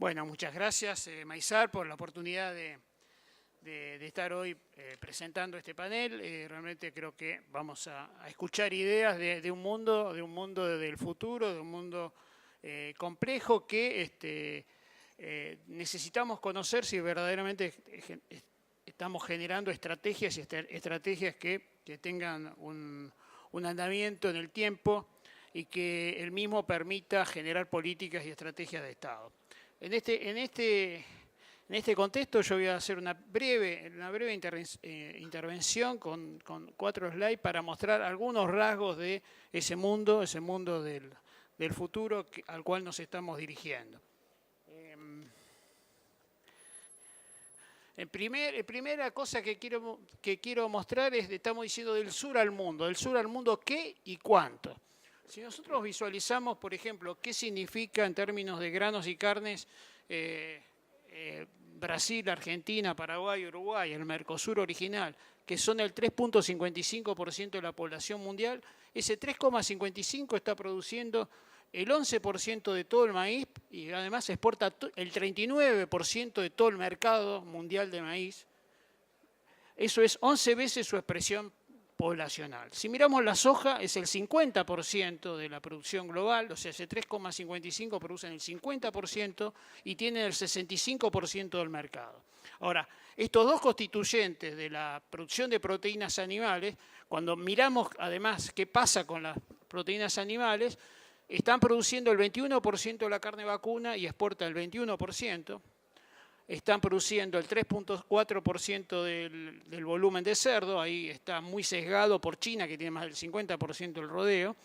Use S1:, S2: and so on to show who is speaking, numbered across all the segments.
S1: Bueno, muchas gracias, Maysar, por la oportunidad de estar hoy presentando este panel. Realmente creo que vamos a escuchar ideas de un mundo del futuro, de un mundo complejo que necesitamos conocer si verdaderamente estamos generando estrategias que tengan un andamiento en el tiempo y que el mismo permita generar políticas y estrategias de Estado. En este contexto yo voy a hacer una breve intervención con 4 slides para mostrar algunos rasgos de ese mundo del futuro al cual nos estamos dirigiendo. Primera cosa que quiero mostrar es, estamos diciendo del sur al mundo qué y cuánto. Si nosotros visualizamos, por ejemplo, qué significa en términos de granos y carnes Brasil, Argentina, Paraguay, Uruguay, el Mercosur original, que son el 3.55% de la población mundial, ese 3,55% está produciendo el 11% de todo el maíz y además exporta el 39% de todo el mercado mundial de maíz. Eso es 11 veces su expresión poblacional. Si miramos la soja, es el 50% de la producción global, o sea, ese 3,55 producen el 50% y tienen el 65% del mercado. Ahora, estos dos constituyentes de la producción de proteínas animales, cuando miramos además qué pasa con las proteínas animales, están produciendo el 21% de la carne vacuna y exporta el 21%. Están produciendo el 3,4% del volumen de cerdo, ahí está muy sesgado por China, que tiene más del 50% del rodeo,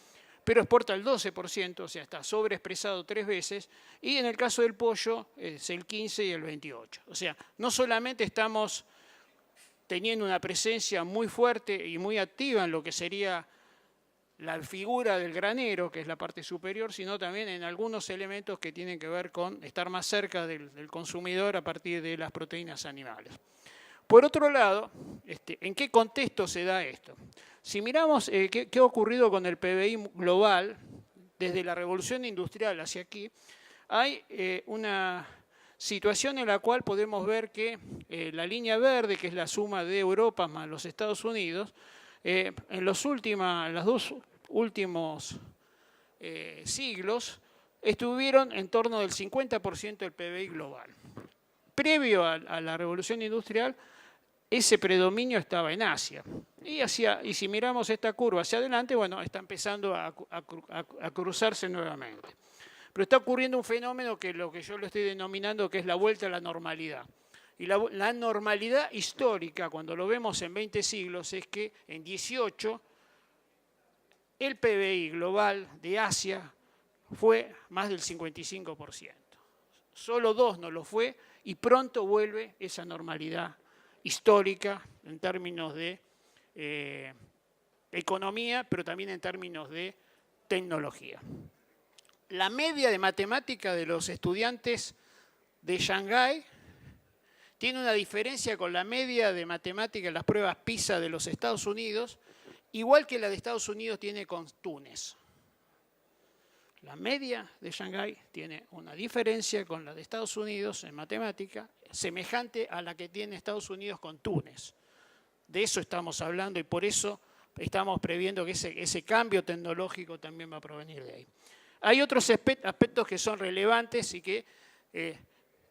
S1: pero exporta el 12%, o sea, está sobreexpresado 3 veces, y en el caso del pollo es el 15% y el 28%. O sea, no solamente estamos teniendo una presencia muy fuerte y muy activa en lo que sería la figura del granero, que es la parte superior, sino también en algunos elementos que tienen que ver con estar más cerca del consumidor a partir de las proteínas animales. Por otro lado, ¿en qué contexto se da esto? Si miramos qué ha ocurrido con el PBI global, desde la revolución industrial hacia aquí, hay una situación en la cual podemos ver que la línea verde, que es la suma de Europa más los Estados Unidos, en los dos últimos siglos estuvieron en torno del 50% del PBI global. Previo a la revolución industrial, ese predominio estaba en Asia. Y si miramos esta curva hacia adelante, bueno, está empezando a cruzarse nuevamente. Pero está ocurriendo un fenómeno que lo que yo lo estoy denominando que es la vuelta a la normalidad. Y la normalidad histórica, cuando lo vemos en 20 siglos, es que en 18 el PBI global de Asia fue más del 55%. Solo 2 no lo fue y pronto vuelve esa normalidad histórica en términos de economía, pero también en términos de tecnología. La media de matemática de los estudiantes de Shanghái tiene una diferencia con la media de matemática en las pruebas PISA de los Estados Unidos, igual que la de Estados Unidos tiene con Túnez. La media de Shanghái tiene una diferencia con la de Estados Unidos en matemática, semejante a la que tiene Estados Unidos con Túnez. De eso estamos hablando y por eso estamos previendo que ese cambio tecnológico también va a provenir de ahí. Hay otros aspectos que son relevantes y que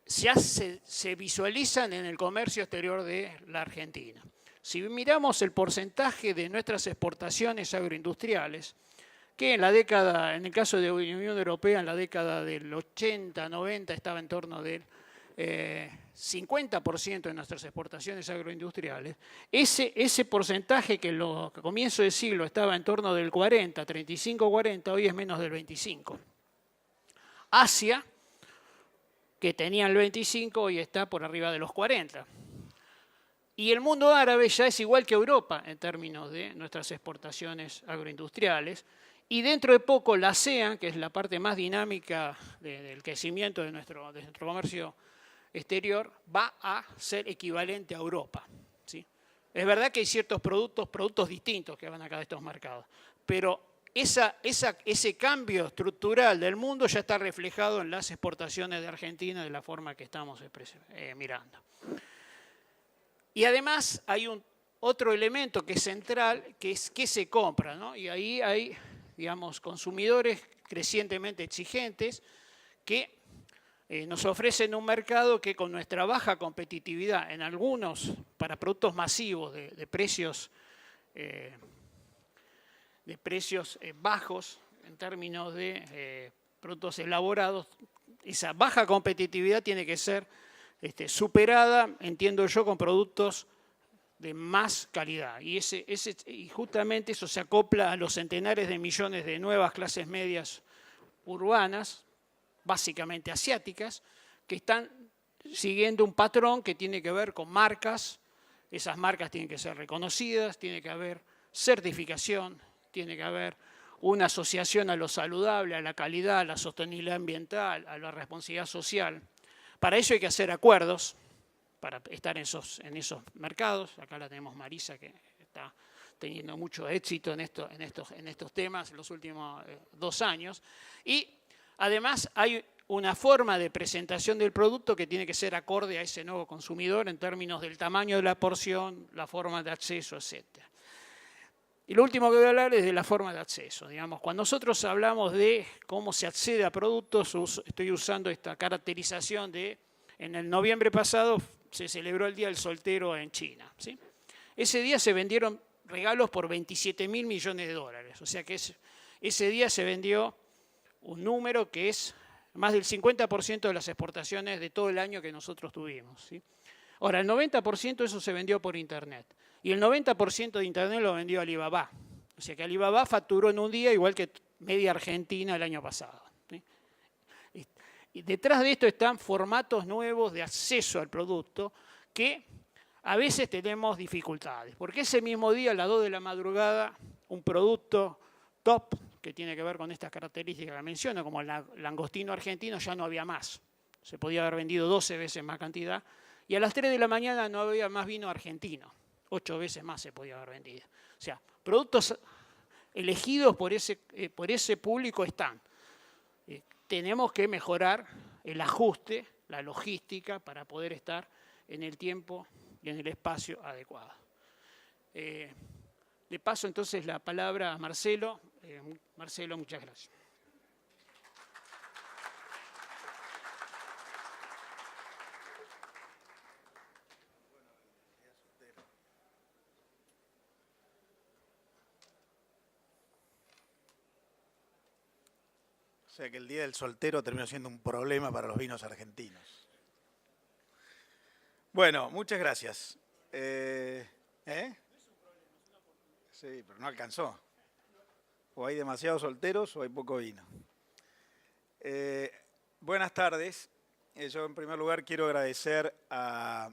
S1: se visualizan en el comercio exterior de la Argentina. Si miramos el porcentaje de nuestras exportaciones agroindustriales, que en el caso de la Unión Europea, en la década del 80-90 estaba en torno del 50% de nuestras exportaciones agroindustriales, ese porcentaje que a comienzo del siglo estaba en torno del 40, 35-40, hoy es menos del 25. Asia, que tenía el 25, hoy está por arriba de los 40. Y el mundo árabe ya es igual que Europa en términos de nuestras exportaciones agroindustriales. Y dentro de poco la ASEAN, que es la parte más dinámica del crecimiento de nuestro comercio exterior, va a ser equivalente a Europa, ¿sí? Es verdad que hay ciertos productos distintos que van a cada estos mercados, pero ese cambio estructural del mundo ya está reflejado en las exportaciones de Argentina de la forma que estamos mirando. Y además hay otro elemento que es central, que es qué se compra, ¿no? Y ahí hay, digamos, consumidores crecientemente exigentes que nos ofrecen un mercado que con nuestra baja competitividad en algunos, para productos masivos de precios bajos en términos de productos elaborados, esa baja competitividad tiene que ser superada, entiendo yo, con productos de más calidad. Y justamente eso se acopla a los centenares de millones de nuevas clases medias urbanas, básicamente asiáticas, que están siguiendo un patrón que tiene que ver con marcas. Esas marcas tienen que ser reconocidas, tiene que haber certificación, tiene que haber una asociación a lo saludable, a la calidad, a la sostenibilidad ambiental, a la responsabilidad social. Para eso hay que hacer acuerdos para estar en esos mercados. Acá la tenemos Marisa, que está teniendo mucho éxito en estos temas en los últimos 2 años. Y además hay una forma de presentación del producto que tiene que ser acorde a ese nuevo consumidor en términos del tamaño de la porción, la forma de acceso, etc. Y lo último que voy a hablar es de la forma de acceso. Digamos, cuando nosotros hablamos de cómo se accede a productos, estoy usando esta caracterización de, en el noviembre pasado se celebró el Día del Soltero en China, ¿sí? Ese día se vendieron regalos por 27.000 millones de dólares. O sea que ese día se vendió un número que es más del 50% de las exportaciones de todo el año que nosotros tuvimos, ¿sí? Ahora, el 90% de eso se vendió por Internet. Y el 90% de Internet lo vendió Alibaba. O sea que Alibaba facturó en un día igual que media Argentina el año pasado, ¿sí? Y detrás de esto están formatos nuevos de acceso al producto que a veces tenemos dificultades. Porque ese mismo día, a las 2 de la madrugada, un producto top que tiene que ver con estas características que menciono, como el langostino argentino, ya no había más. Se podía haber vendido 12 veces más cantidad. Y a las 3 de la mañana no había más vino argentino. 8 veces más se podía haber vendido. O sea, productos elegidos por ese público están. Tenemos que mejorar el ajuste, la logística, para poder estar en el tiempo y en el espacio adecuado. Le paso entonces la palabra a Marcelo. Marcelo, muchas gracias.
S2: O sea que el Día del Soltero terminó siendo un problema para los vinos argentinos. Bueno, muchas gracias. Sí, pero no alcanzó. O hay demasiados solteros o hay poco vino. Buenas tardes. Yo en primer lugar quiero agradecer a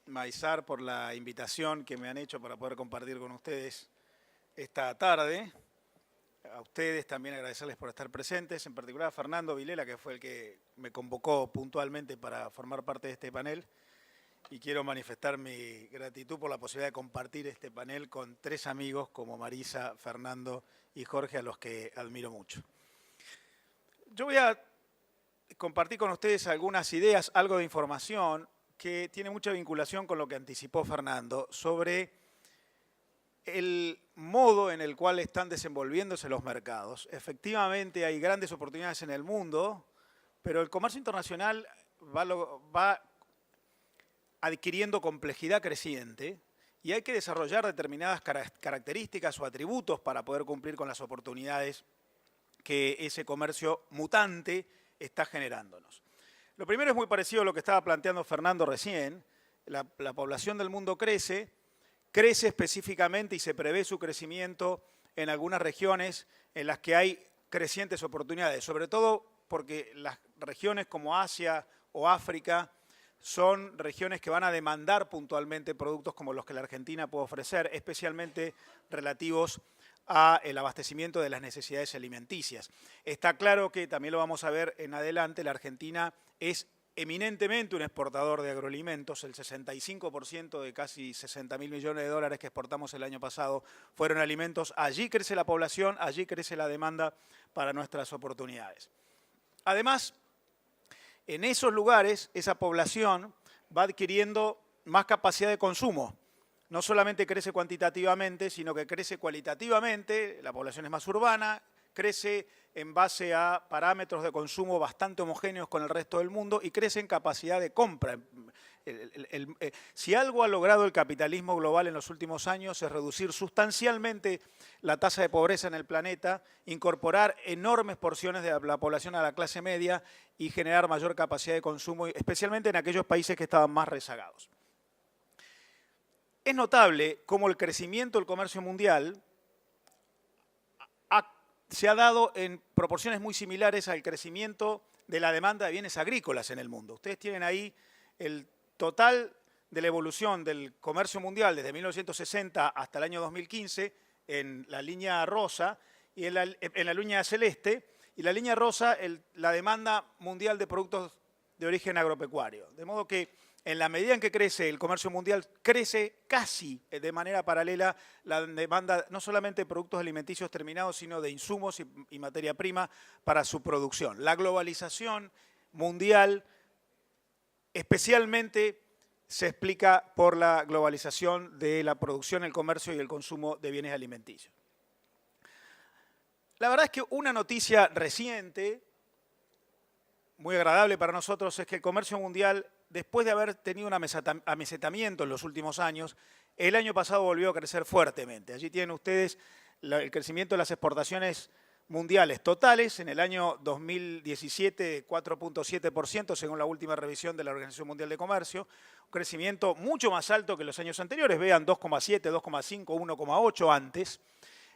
S2: Maizar por la invitación que me han hecho para poder compartir con ustedes esta tarde. A ustedes también agradecerles por estar presentes, en particular a Fernando Vilela, que fue el que me convocó puntualmente para formar parte de este panel. Y quiero manifestar mi gratitud por la posibilidad de compartir este panel con 3 amigos como Marisa, Fernando y Jorge, a los que admiro mucho. Yo voy a compartir con ustedes algunas ideas, algo de información que tiene mucha vinculación con lo que anticipó Fernando sobre el modo en el cual están desenvolviéndose los mercados. Efectivamente hay grandes oportunidades en el mundo, pero el comercio internacional va adquiriendo complejidad creciente y hay que desarrollar determinadas características o atributos para poder cumplir con las oportunidades que ese comercio mutante está generándonos. Lo primero es muy parecido a lo que estaba planteando Fernando recién. La población del mundo crece específicamente y se prevé su crecimiento en algunas regiones en las que hay crecientes oportunidades, sobre todo porque las regiones como Asia o África son regiones que van a demandar puntualmente productos como los que la Argentina puede ofrecer, especialmente relativos al abastecimiento de las necesidades alimenticias. Está claro que, también lo vamos a ver en adelante, la Argentina es eminentemente un exportador de agroalimentos. El 65% de casi 60.000 millones de dólares que exportamos el año pasado fueron alimentos. Allí crece la población, allí crece la demanda para nuestras oportunidades. Además, en esos lugares, esa población va adquiriendo más capacidad de consumo. No solamente crece cuantitativamente, sino que crece cualitativamente, la población es más urbana, crece en base a parámetros de consumo bastante homogéneos con el resto del mundo y crece en capacidad de compra. Si algo ha logrado el capitalismo global en los últimos años es reducir sustancialmente la tasa de pobreza en el planeta, incorporar enormes porciones de la población a la clase media y generar mayor capacidad de consumo, especialmente en aquellos países que estaban más rezagados. Es notable cómo el crecimiento del comercio mundial se ha dado en proporciones muy similares al crecimiento de la demanda de bienes agrícolas en el mundo. Ustedes tienen ahí el total de la evolución del comercio mundial desde 1960 hasta el año 2015 en la línea rosa y en la línea celeste, y la línea rosa la demanda mundial de productos de origen agropecuario. De modo que en la medida en que crece el comercio mundial, crece casi de manera paralela la demanda no solamente de productos alimenticios terminados, sino de insumos y materia prima para su producción. La globalización mundial especialmente se explica por la globalización de la producción, el comercio y el consumo de bienes alimenticios. La verdad es que una noticia reciente, muy agradable para nosotros, es que el comercio mundial, después de haber tenido un amesetamiento en los últimos años, el año pasado volvió a crecer fuertemente. Allí tienen ustedes el crecimiento de las exportaciones mundiales totales en el año 2017, 4.7% según la última revisión de la Organización Mundial de Comercio, un crecimiento mucho más alto que los años anteriores, vean 2,7, 2,5, 1,8 antes.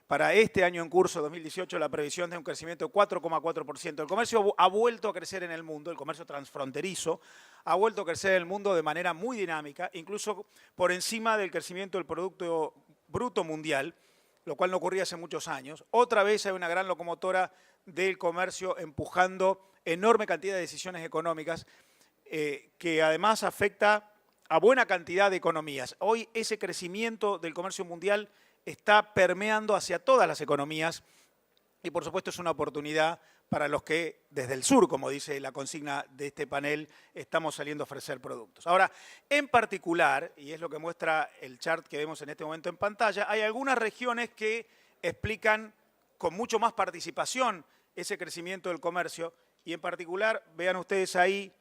S2: Para este año en curso, 2018, la previsión de un crecimiento de 4,4%. El comercio ha vuelto a crecer en el mundo, el comercio transfronterizo ha vuelto a crecer en el mundo de manera muy dinámica, incluso por encima del crecimiento del Producto Bruto Mundial, lo cual no ocurría hace muchos años. Otra vez hay una gran locomotora del comercio empujando enorme cantidad de decisiones económicas que además afecta a buena cantidad de economías. Hoy ese crecimiento del comercio mundial está permeando hacia todas las economías y por supuesto es una oportunidad para los que desde el sur, como dice la consigna de este panel, estamos saliendo a ofrecer productos. Ahora, en particular, y es lo que muestra el chart que vemos en este momento en pantalla, hay algunas regiones que explican con mucho más participación ese crecimiento del comercio y en particular, vean ustedes ahí,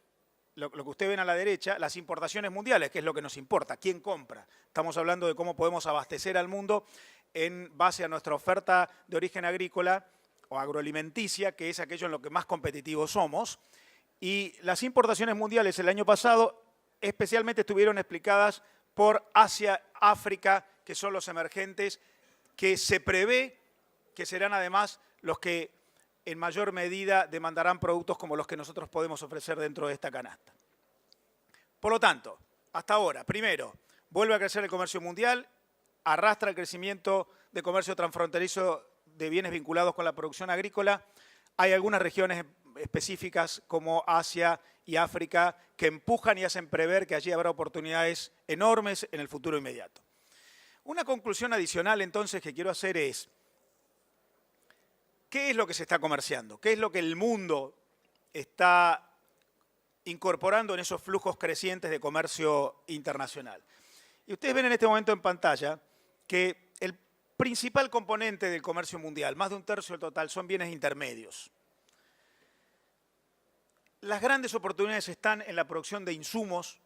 S2: lo que ustedes ven a la derecha, las importaciones mundiales, que es lo que nos importa, quién compra. Estamos hablando de cómo podemos abastecer al mundo en base a nuestra oferta de origen agrícola o agroalimenticia, que es aquello en lo que más competitivos somos. Y las importaciones mundiales el año pasado especialmente estuvieron explicadas por Asia, África, que son los emergentes, que se prevé que serán además los que en mayor medida demandarán productos como los que nosotros podemos ofrecer dentro de esta canasta. Por lo tanto, hasta ahora, primero, vuelve a crecer el comercio mundial, arrastra el crecimiento de comercio transfronterizo de bienes vinculados con la producción agrícola. Hay algunas regiones específicas como Asia y África que empujan y hacen prever que allí habrá oportunidades enormes en el futuro inmediato. Una conclusión adicional entonces que quiero hacer es, ¿qué es lo que se está comerciando? ¿Qué es lo que el mundo está incorporando en esos flujos crecientes de comercio internacional? Y ustedes ven en este momento en pantalla que el principal componente del comercio mundial, más de un tercio del total, son bienes intermedios. Las grandes oportunidades están en la producción de insumos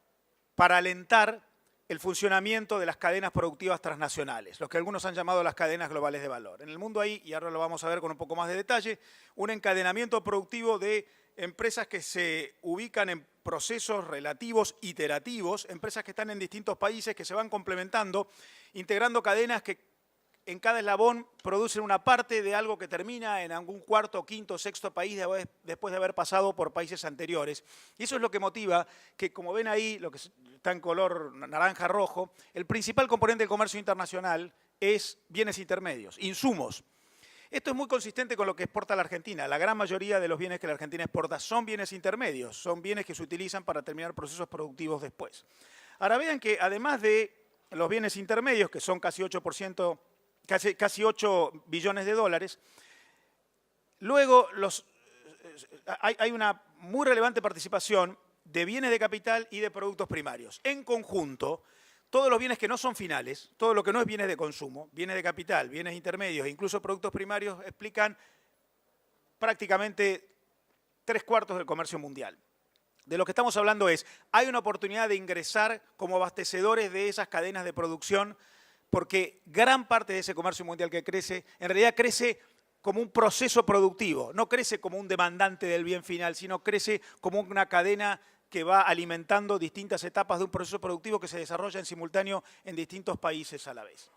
S2: para alentar el funcionamiento de las cadenas productivas transnacionales, los que algunos han llamado las cadenas globales de valor. En el mundo hay, y ahora lo vamos a ver con un poco más de detalle, un encadenamiento productivo de empresas que se ubican en procesos relativos iterativos, empresas que están en distintos países, que se van complementando, integrando cadenas que en cada eslabón producen una parte de algo que termina en algún cuarto, quinto, sexto país después de haber pasado por países anteriores. Y eso es lo que motiva que, como ven ahí, lo que está en color naranja-rojo, el principal componente del comercio internacional es bienes intermedios, insumos. Esto es muy consistente con lo que exporta la Argentina. La gran mayoría de los bienes que la Argentina exporta son bienes intermedios, son bienes que se utilizan para terminar procesos productivos después. Ahora vean que además de los bienes intermedios, que son casi 8%, casi 8 billones de dólares, luego hay una muy relevante participación de bienes de capital y de productos primarios. En conjunto, todos los bienes que no son finales, todo lo que no es bienes de consumo, bienes de capital, bienes intermedios e incluso productos primarios, explican prácticamente 3/4 del comercio mundial. De lo que estamos hablando es, hay una oportunidad de ingresar como abastecedores de esas cadenas de producción, porque gran parte de ese comercio mundial que crece, en realidad crece como un proceso productivo, no crece como un demandante del bien final, sino crece como una cadena que va alimentando distintas etapas de un proceso productivo que se desarrolla en simultáneo en distintos países a la vez.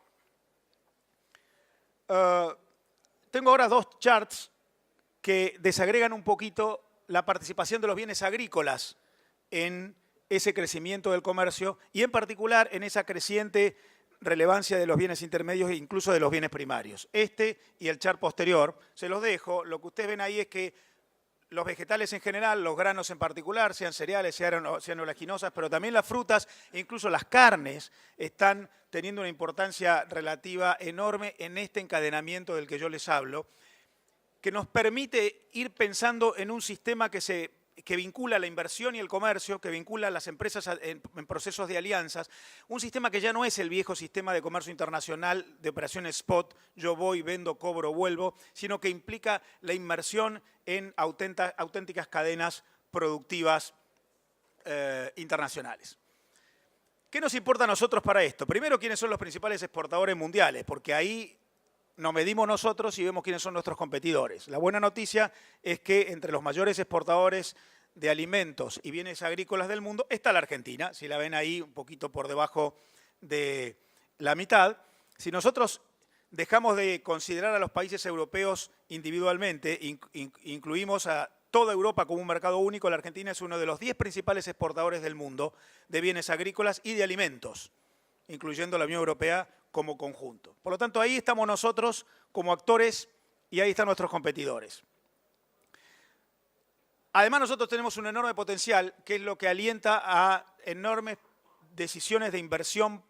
S2: Tengo ahora 2 charts que desagregan un poquito la participación de los bienes agrícolas en ese crecimiento del comercio y en particular en esa creciente relevancia de los bienes intermedios e incluso de los bienes primarios. Este y el chart posterior, se los dejo. Lo que ustedes ven ahí es que los vegetales en general, los granos en particular, sean cereales, sean oleaginosas, pero también las frutas e incluso las carnes están teniendo una importancia relativa enorme en este encadenamiento del que yo les hablo, que nos permite ir pensando en un sistema que vincula la inversión y el comercio, que vincula a las empresas en procesos de alianzas, un sistema que ya no es el viejo sistema de comercio internacional de operaciones spot, yo voy, vendo, cobro, vuelvo, sino que implica la inmersión en auténticas cadenas productivas internacionales. ¿Qué nos importa a nosotros para esto? Primero, ¿quiénes son los principales exportadores mundiales? Porque ahí nos medimos nosotros y vemos quiénes son nuestros competidores. La buena noticia es que entre los mayores exportadores de alimentos y bienes agrícolas del mundo está la Argentina, si la ven ahí un poquito por debajo de la mitad. Si nosotros dejamos de considerar a los países europeos individualmente, incluimos a toda Europa como un mercado único, la Argentina es uno de los 10 principales exportadores del mundo de bienes agrícolas y de alimentos, incluyendo la Unión Europea como conjunto. Por lo tanto, ahí estamos nosotros como actores y ahí están nuestros competidores. Además, nosotros tenemos un enorme potencial, que es lo que alienta a enormes decisiones de inversión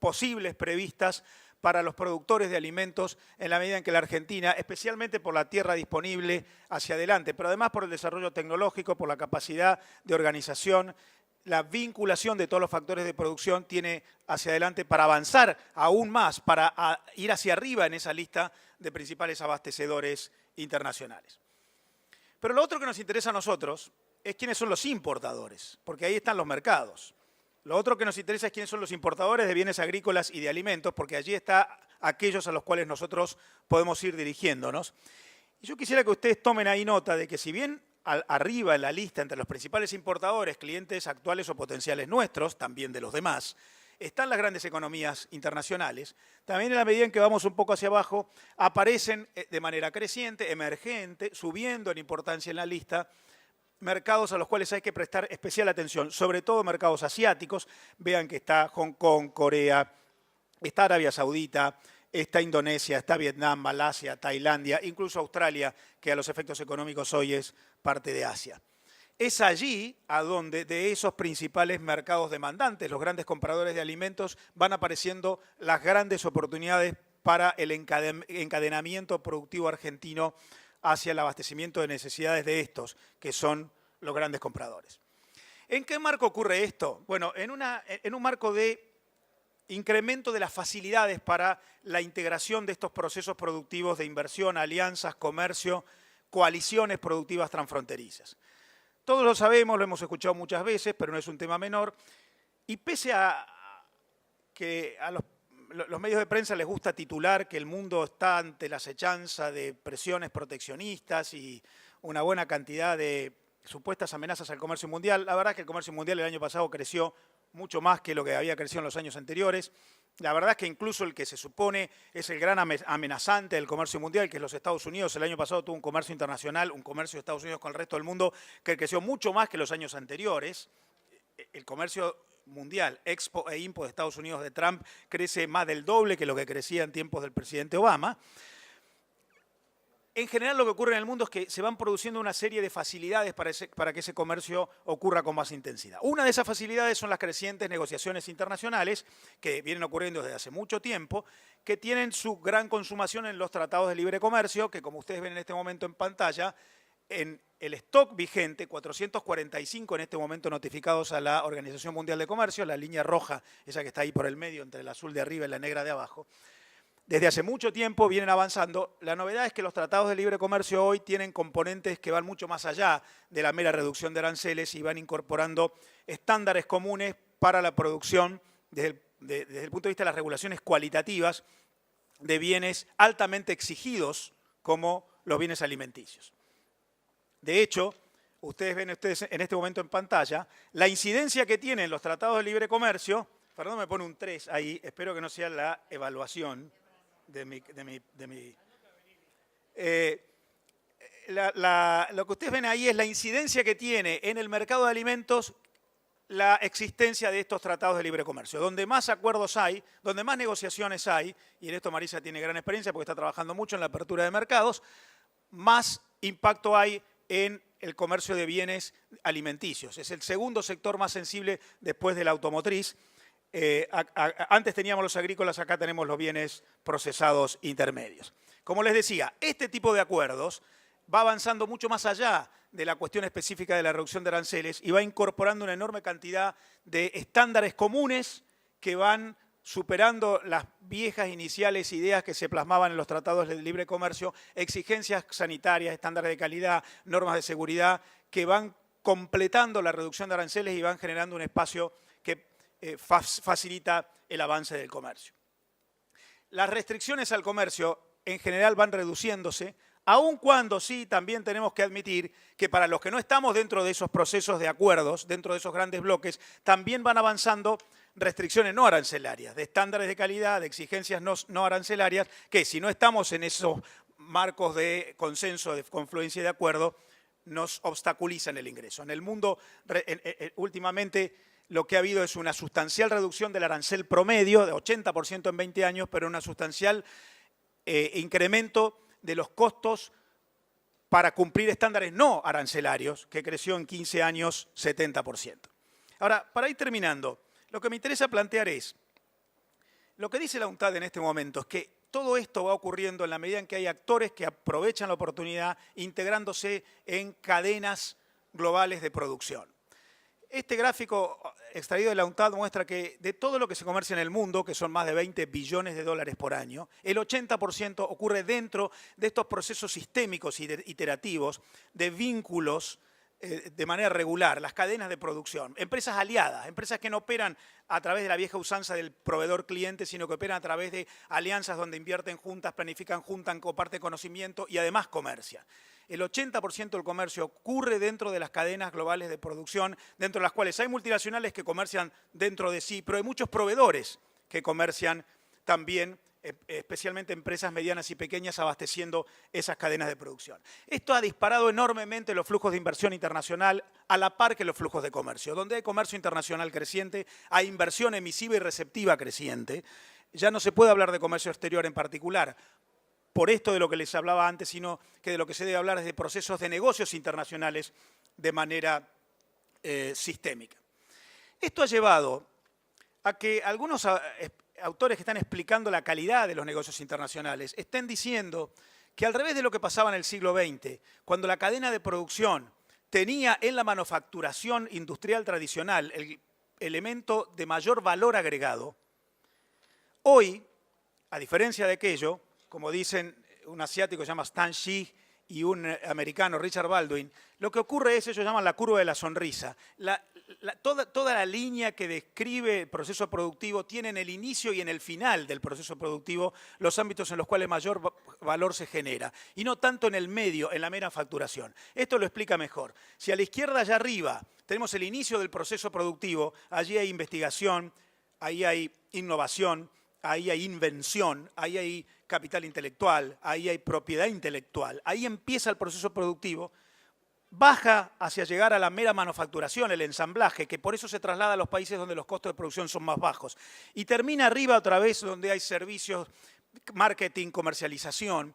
S2: posibles previstas para los productores de alimentos en la medida en que la Argentina, especialmente por la tierra disponible hacia adelante, pero además por el desarrollo tecnológico, por la capacidad de organización, la vinculación de todos los factores de producción tiene hacia adelante para avanzar aún más, para ir hacia arriba en esa lista de principales abastecedores internacionales. Pero lo otro que nos interesa a nosotros es quiénes son los importadores, porque ahí están los mercados. Lo otro que nos interesa es quiénes son los importadores de bienes agrícolas y de alimentos, porque allí están aquellos a los cuales nosotros podemos ir dirigiéndonos. Y yo quisiera que ustedes tomen ahí nota de que si bien arriba en la lista entre los principales importadores, clientes actuales o potenciales nuestros, también de los demás, están las grandes economías internacionales, también en la medida en que vamos un poco hacia abajo, aparecen de manera creciente, emergente, subiendo en importancia en la lista, mercados a los cuales hay que prestar especial atención, sobre todo mercados asiáticos. Vean que está Hong Kong, Corea, está Arabia Saudita, está Indonesia, está Vietnam, Malasia, Tailandia, incluso Australia, que a los efectos económicos hoy es parte de Asia. Es allí a donde de esos principales mercados demandantes, los grandes compradores de alimentos, van apareciendo las grandes oportunidades para el encadenamiento productivo argentino hacia el abastecimiento de necesidades de estos, que son los grandes compradores. ¿En qué marco ocurre esto? Bueno, en un marco de incremento de las facilidades para la integración de estos procesos productivos de inversión, alianzas, comercio, coaliciones productivas transfronterizas. Todos lo sabemos, lo hemos escuchado muchas veces, pero no es un tema menor, y pese a que a los medios de prensa les gusta titular que el mundo está ante la acechanza de presiones proteccionistas y una buena cantidad de supuestas amenazas al comercio mundial, la verdad es que el comercio mundial el año pasado creció mucho más que lo que había crecido en los años anteriores. La verdad es que incluso el que se supone es el gran amenazante del comercio mundial, que es los Estados Unidos, el año pasado tuvo un comercio internacional, un comercio de Estados Unidos con el resto del mundo, que creció mucho más que los años anteriores. El comercio mundial, expo e impo de Estados Unidos de Trump, crece más del doble que lo que crecía en tiempos del presidente Obama. en general lo que ocurre en el mundo es que se van produciendo una serie de facilidades para que ese comercio ocurra con más intensidad. Una de esas facilidades son las crecientes negociaciones internacionales que vienen ocurriendo desde hace mucho tiempo, que tienen su gran consumación en los tratados de libre comercio, que como ustedes ven en este momento en pantalla, en el stock vigente, 445 en este momento notificados a la Organización Mundial de Comercio, la línea roja, esa que está ahí por el medio, entre el azul de arriba y la negra de abajo. Desde hace mucho tiempo vienen avanzando. La novedad es que los tratados de libre comercio hoy tienen componentes que van mucho más allá de la mera reducción de aranceles y van incorporando estándares comunes para la producción desde el punto de vista de las regulaciones cualitativas de bienes altamente exigidos como los bienes alimenticios. De hecho, ustedes ven en este momento en pantalla la incidencia que tienen los tratados de libre comercio. Fernando me pone un 3 ahí, espero que no sea la evaluación de mi lo que ustedes ven ahí es la incidencia que tiene en el mercado de alimentos la existencia de estos tratados de libre comercio. Donde más acuerdos hay, donde más negociaciones hay, y en esto Marisa tiene gran experiencia porque está trabajando mucho en la apertura de mercados, más impacto hay en el comercio de bienes alimenticios. Es el segundo sector más sensible después de la automotriz. Antes teníamos los agrícolas, acá tenemos los bienes procesados intermedios. Como les decía, este tipo de acuerdos va avanzando mucho más allá de la cuestión específica de la reducción de aranceles y va incorporando una enorme cantidad de estándares comunes que van superando las viejas iniciales ideas que se plasmaban en los tratados de libre comercio, exigencias sanitarias, estándares de calidad, normas de seguridad, que van completando la reducción de aranceles y van generando un espacio que facilita el avance del comercio. Las restricciones al comercio en general van reduciéndose, aun cuando sí también tenemos que admitir que para los que no estamos dentro de esos procesos de acuerdos, dentro de esos grandes bloques, también van avanzando restricciones no arancelarias, de estándares de calidad, de exigencias no arancelarias, que si no estamos en esos marcos de consenso, de confluencia y de acuerdo, nos obstaculizan el ingreso. En el mundo, últimamente, lo que ha habido es una sustancial reducción del arancel promedio, de 80% en 20 años, pero una sustancial incremento de los costos para cumplir estándares no arancelarios, que creció en 15 años 70%. Ahora, para ir terminando, lo que me interesa plantear es, lo que dice la UNCTAD en este momento es que todo esto va ocurriendo en la medida en que hay actores que aprovechan la oportunidad integrándose en cadenas globales de producción. Este gráfico extraído de la UNCTAD muestra que de todo lo que se comercia en el mundo, que son más de 20 billones de dólares por año, el 80% ocurre dentro de estos procesos sistémicos y iterativos de vínculos de manera regular, las cadenas de producción. Empresas aliadas, empresas que no operan a través de la vieja usanza del proveedor-cliente, sino que operan a través de alianzas donde invierten juntas, planifican juntas, comparten conocimiento y además comercian. El 80% del comercio ocurre dentro de las cadenas globales de producción, dentro de las cuales hay multinacionales que comercian dentro de sí, pero hay muchos proveedores que comercian también, especialmente empresas medianas y pequeñas abasteciendo esas cadenas de producción. Esto ha disparado enormemente los flujos de inversión internacional a la par que los flujos de comercio. Donde hay comercio internacional creciente, hay inversión emisiva y receptiva creciente. Ya no se puede hablar de comercio exterior en particular, por esto de lo que les hablaba antes, sino que de lo que se debe hablar es de procesos de negocios internacionales de manera sistémica. Esto ha llevado a que algunos autores que están explicando la calidad de los negocios internacionales estén diciendo que al revés de lo que pasaba en el siglo XX, cuando la cadena de producción tenía en la manufacturación industrial tradicional el elemento de mayor valor agregado, hoy, a diferencia de aquello, como dicen un asiático que se llama Stan Shi y un americano, Richard Baldwin, lo que ocurre es, ellos llaman la curva de la sonrisa. Toda la línea que describe el proceso productivo tiene en el inicio y en el final del proceso productivo los ámbitos en los cuales mayor valor se genera, y no tanto en el medio, en la mera facturación. Esto lo explica mejor. Si a la izquierda, allá arriba, tenemos el inicio del proceso productivo, allí hay investigación, ahí hay innovación, ahí hay invención, ahí hay capital intelectual, ahí hay propiedad intelectual, ahí empieza el proceso productivo, baja hacia llegar a la mera manufacturación, el ensamblaje, que por eso se traslada a los países donde los costos de producción son más bajos, y termina arriba otra vez donde hay servicios, marketing, comercialización.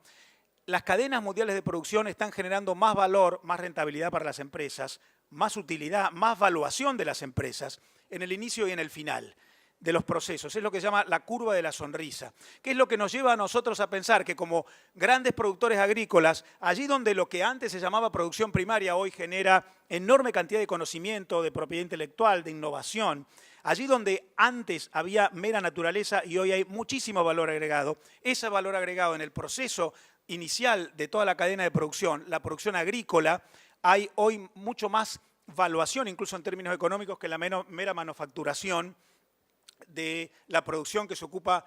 S2: las cadenas mundiales de producción están generando más valor, más rentabilidad para las empresas, más utilidad, más valuación de las empresas en el inicio y en el final de los procesos. Es lo que se llama la curva de la sonrisa, que es lo que nos lleva a nosotros a pensar que como grandes productores agrícolas, allí donde lo que antes se llamaba producción primaria hoy genera enorme cantidad de conocimiento, de propiedad intelectual, de innovación, allí donde antes había mera naturaleza y hoy hay muchísimo valor agregado, ese valor agregado en el proceso inicial de toda la cadena de producción, la producción agrícola, hay hoy mucho más valuación, incluso en términos económicos, que la mera manufacturación de la producción que se ocupa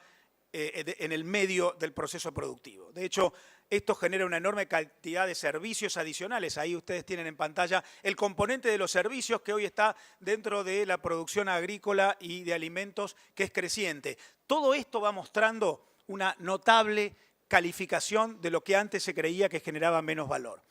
S2: en el medio del proceso productivo. De hecho, esto genera una enorme cantidad de servicios adicionales. Ahí ustedes tienen en pantalla el componente de los servicios que hoy está dentro de la producción agrícola y de alimentos, que es creciente. Todo esto va mostrando una notable calificación de lo que antes se creía que generaba menos valor.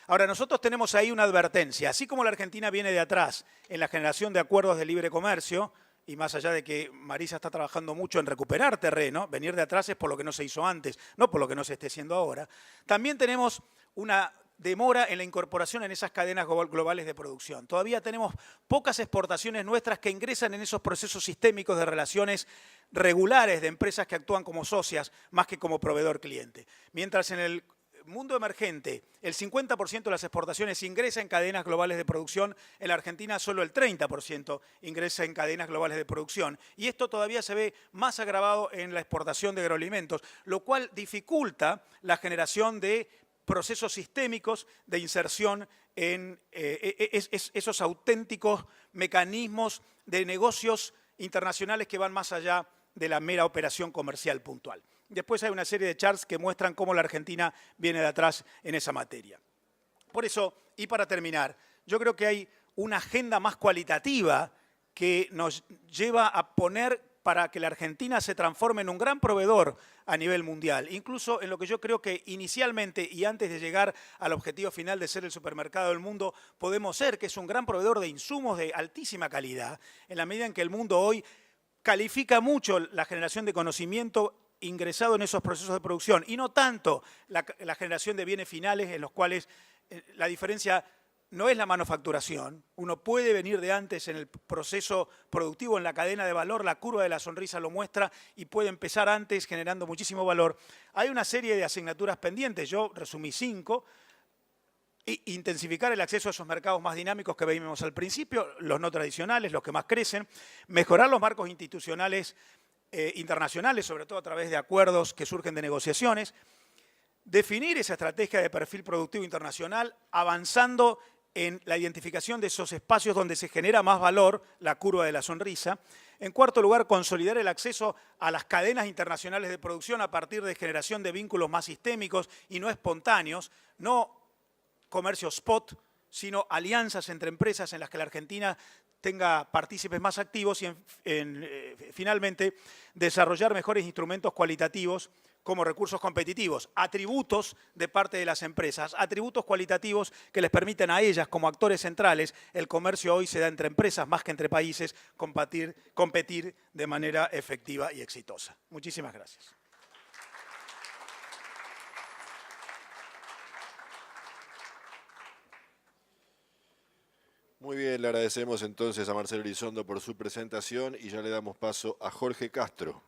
S2: Ahora, nosotros tenemos ahí una advertencia. Así como la Argentina viene de atrás en la generación de acuerdos de libre comercio, y más allá de que Marisa está trabajando mucho en recuperar terreno, venir de atrás es por lo que no se hizo antes, no por lo que no se esté haciendo ahora, también tenemos una demora en la incorporación en esas cadenas globales de producción. Todavía tenemos pocas exportaciones nuestras que ingresan en esos procesos sistémicos de relaciones regulares de empresas que actúan como socias más que como proveedor-cliente. Mientras en el mundo emergente, el 50% de las exportaciones ingresa en cadenas globales de producción, en la Argentina solo el 30% ingresa en cadenas globales de producción. Y esto todavía se ve más agravado en la exportación de agroalimentos, lo cual dificulta la generación de procesos sistémicos de inserción en esos auténticos mecanismos de negocios internacionales que van más allá de la mera operación comercial puntual. Después hay una serie de charts que muestran cómo la Argentina viene de atrás en esa materia. Por eso, y para terminar, yo creo que hay una agenda más cualitativa que nos lleva a poner para que la Argentina se transforme en un gran proveedor a nivel mundial, incluso en lo que yo creo que inicialmente y antes de llegar al objetivo final de ser el supermercado del mundo, podemos ser, que es un gran proveedor de insumos de altísima calidad, en la medida en que el mundo hoy califica mucho la generación de conocimiento ingresado en esos procesos de producción y no tanto la generación de bienes finales en los cuales la diferencia no es la manufacturación. Uno puede venir de antes en el proceso productivo, en la cadena de valor, la curva de la sonrisa lo muestra y puede empezar antes generando muchísimo valor. Hay una serie de asignaturas pendientes, yo resumí 5. Intensificar el acceso a esos mercados más dinámicos que veíamos al principio, los no tradicionales, los que más crecen, mejorar los marcos institucionales internacionales, sobre todo a través de acuerdos que surgen de negociaciones, definir esa estrategia de perfil productivo internacional, avanzando en la identificación de esos espacios donde se genera más valor, la curva de la sonrisa. En cuarto lugar, consolidar el acceso a las cadenas internacionales de producción a partir de generación de vínculos más sistémicos y no espontáneos, no comercio spot, sino alianzas entre empresas en las que la Argentina tenga partícipes más activos y finalmente desarrollar mejores instrumentos cualitativos como recursos competitivos, atributos de parte de las empresas, atributos cualitativos que les permiten a ellas como actores centrales, el comercio hoy se da entre empresas más que entre países, competir de manera efectiva y exitosa. Muchísimas gracias.
S3: Muy bien, le agradecemos entonces a Marcelo Elizondo por su presentación y ya le damos paso a Jorge Castro.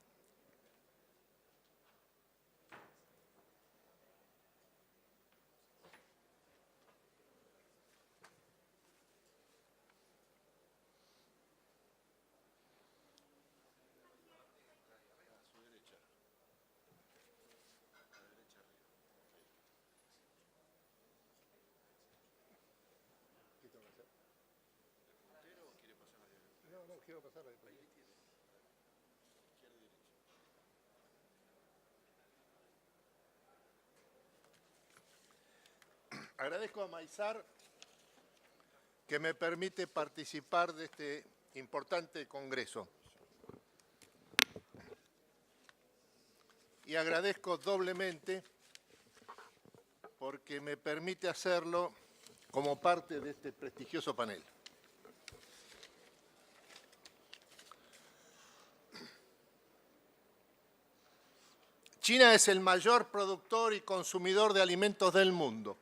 S4: Agradezco a Maizar que me permite participar de este importante congreso. Y agradezco doblemente porque me permite hacerlo como parte de este prestigioso panel. China es el mayor productor y consumidor de alimentos del mundo.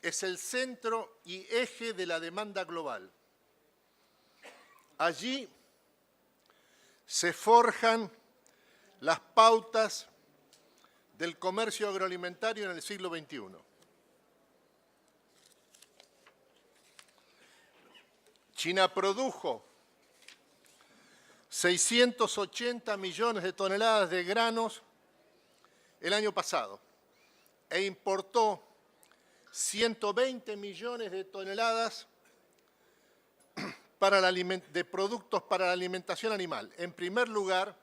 S4: Es el centro y eje de la demanda global. Allí se forjan las pautas del comercio agroalimentario en el siglo XXI. China produjo 680 millones de toneladas de granos el año pasado e importó 120 millones de toneladas de productos para la alimentación animal. En primer lugar,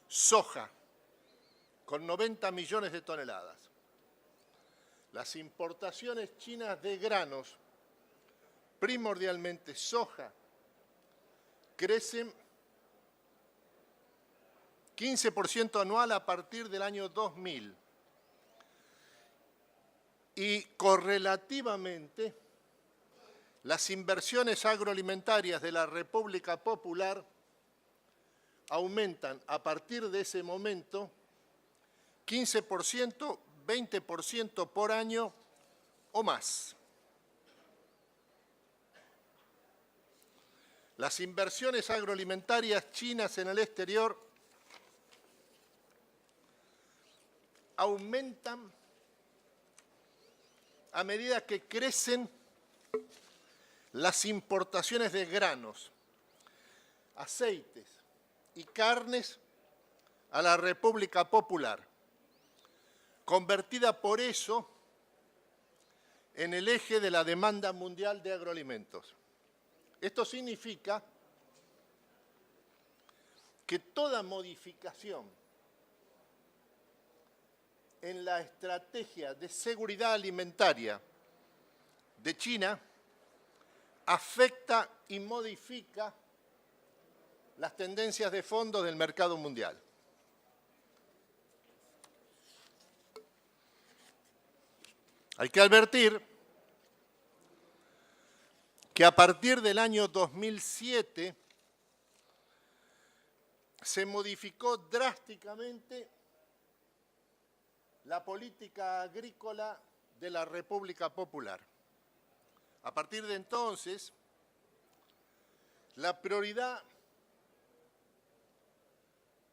S4: soja, con 90 millones de toneladas. Las importaciones chinas de granos, primordialmente soja, crecen 15% anual a partir del año 2000. Y correlativamente, las inversiones agroalimentarias de la República Popular aumentan a partir de ese momento 15%, 20% por año o más. Las inversiones agroalimentarias chinas en el exterior aumentan a medida que crecen las importaciones de granos, aceites y carnes a la República Popular, convertida por eso en el eje de la demanda mundial de agroalimentos. Esto significa que toda modificación en la estrategia de seguridad alimentaria de China afecta y modifica las tendencias de fondo del mercado mundial. Hay que advertir que a partir del año 2007 se modificó drásticamente la política agrícola de la República Popular. A partir de entonces, la prioridad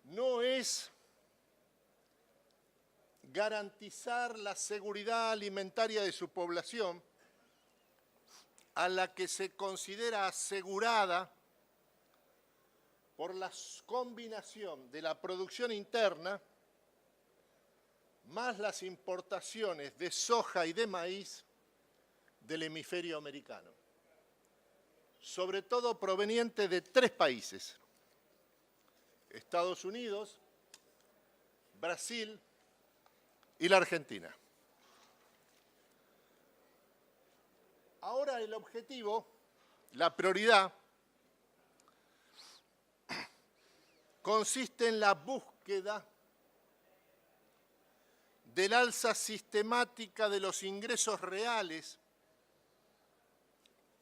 S4: no es garantizar la seguridad alimentaria de su población, a la que se considera asegurada por la combinación de la producción interna más las importaciones de soja y de maíz del hemisferio americano, sobre todo proveniente de 3 países: Estados Unidos, Brasil y la Argentina. Ahora el objetivo, la prioridad, consiste en la búsqueda del alza sistemática de los ingresos reales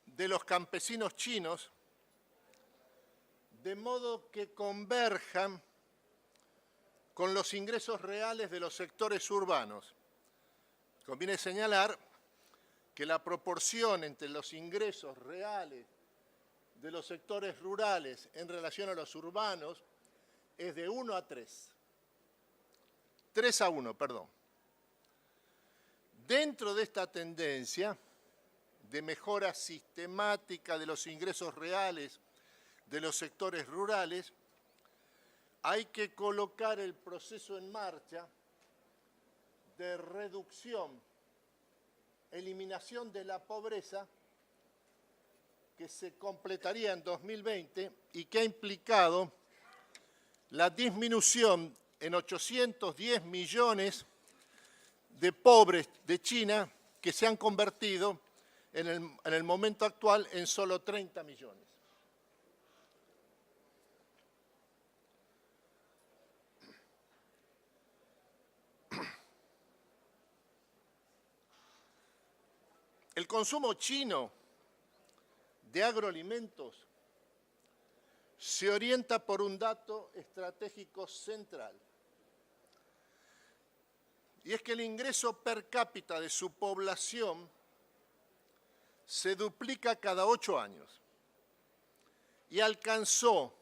S4: de los campesinos chinos, de modo que converjan con los ingresos reales de los sectores urbanos. Conviene señalar que la proporción entre los ingresos reales de los sectores rurales en relación a los urbanos es de 1 a 3. 3 a 1, perdón. Dentro de esta tendencia de mejora sistemática de los ingresos reales de los sectores rurales, hay que colocar el proceso en marcha de reducción, eliminación de la pobreza, que se completaría en 2020 y que ha implicado la disminución en 810 millones de pobres de China, que se han convertido en el momento actual en solo 30 millones. El consumo chino de agroalimentos se orienta por un dato estratégico central. Y es que el ingreso per cápita de su población se duplica cada 8 años y alcanzó,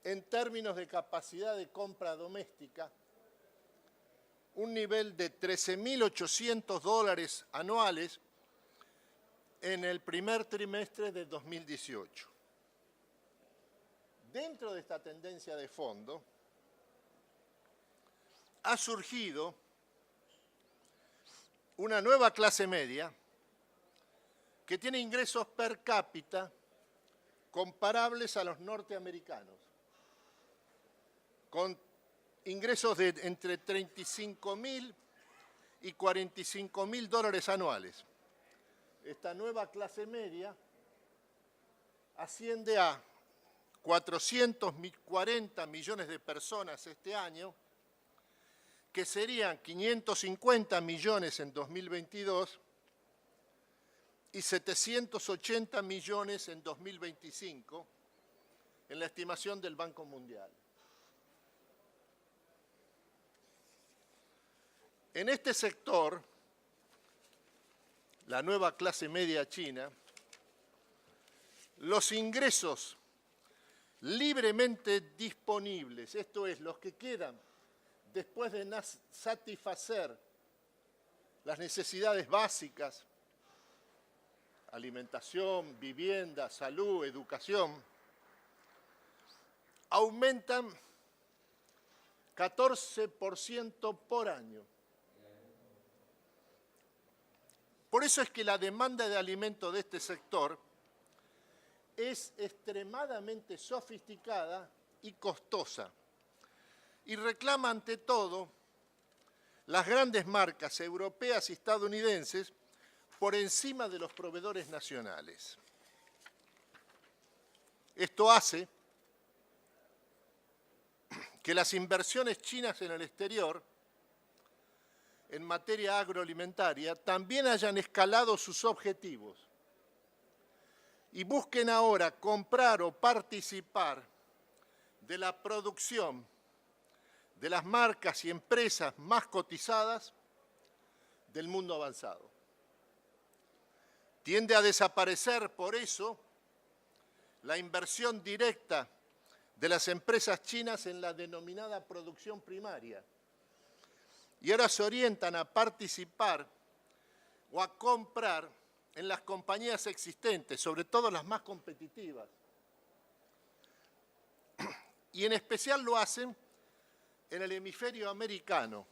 S4: en términos de capacidad de compra doméstica, un nivel de $13.800 anuales en el primer trimestre de 2018. Dentro de esta tendencia de fondo, ha surgido una nueva clase media que tiene ingresos per cápita comparables a los norteamericanos, con ingresos de entre $35.000 y $45.000 anuales. Esta nueva clase media asciende a 440 millones de personas este año, que serían 550 millones en 2022 y 780 millones en 2025, en la estimación del Banco Mundial. En este sector, la nueva clase media china, los ingresos libremente disponibles, esto es, los que quedan después de satisfacer las necesidades básicas, alimentación, vivienda, salud, educación, aumentan 14% por año. Por eso es que la demanda de alimentos de este sector es extremadamente sofisticada y costosa, y reclama ante todo las grandes marcas europeas y estadounidenses por encima de los proveedores nacionales. Esto hace que las inversiones chinas en el exterior en materia agroalimentaria también hayan escalado sus objetivos y busquen ahora comprar o participar de la producción de las marcas y empresas más cotizadas del mundo avanzado. Tiende a desaparecer, por eso, la inversión directa de las empresas chinas en la denominada producción primaria. Y ahora se orientan a participar o a comprar en las compañías existentes, sobre todo las más competitivas. Y en especial lo hacen en el hemisferio americano,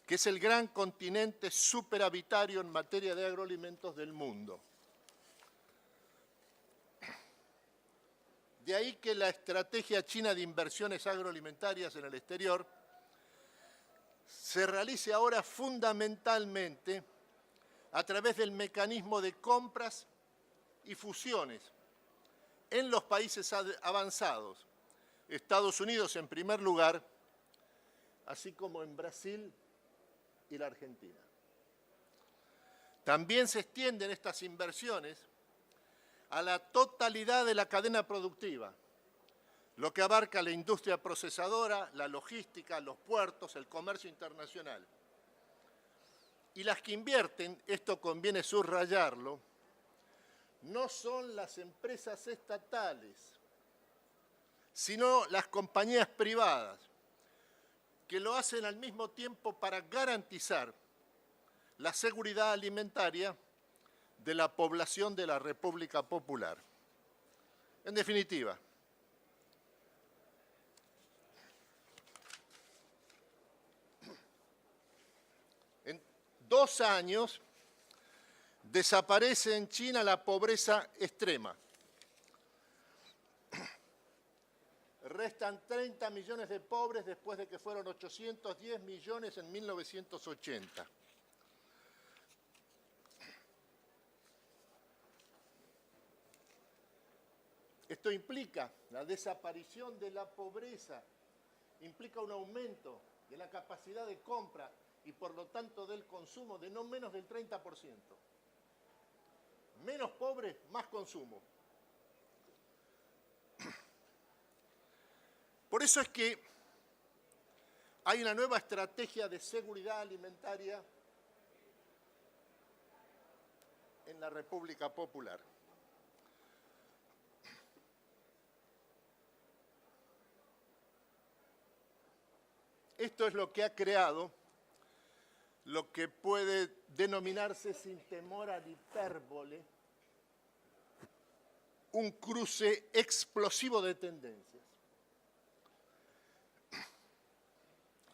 S4: que es el gran continente superavitario en materia de agroalimentos del mundo. De ahí que la estrategia china de inversiones agroalimentarias en el exterior se realice ahora fundamentalmente a través del mecanismo de compras y fusiones en los países avanzados, Estados Unidos en primer lugar, así como en Brasil y la Argentina. También se extienden estas inversiones a la totalidad de la cadena productiva, lo que abarca la industria procesadora, la logística, los puertos, el comercio internacional. Y las que invierten, esto conviene subrayarlo, no son las empresas estatales, sino las compañías privadas, que lo hacen al mismo tiempo para garantizar la seguridad alimentaria de la población de la República Popular. En definitiva, en 2 años desaparece en China la pobreza extrema. Restan 30 millones de pobres después de que fueron 810 millones en 1980. Esto implica la desaparición de la pobreza, implica un aumento de la capacidad de compra y por lo tanto del consumo de no menos del 30%. Menos pobres, más consumo. Por eso es que hay una nueva estrategia de seguridad alimentaria en la República Popular. Esto es lo que ha creado lo que puede denominarse, sin temor a la hipérbole, un cruce explosivo de tendencias.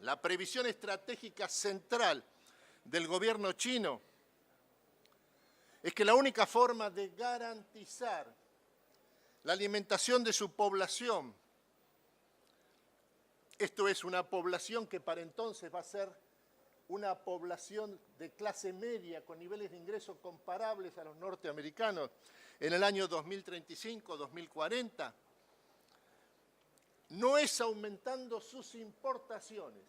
S4: La previsión estratégica central del gobierno chino es que la única forma de garantizar la alimentación de su población, esto es una población que para entonces va a ser una población de clase media con niveles de ingresos comparables a los norteamericanos en el año 2035-2040, no es aumentando sus importaciones,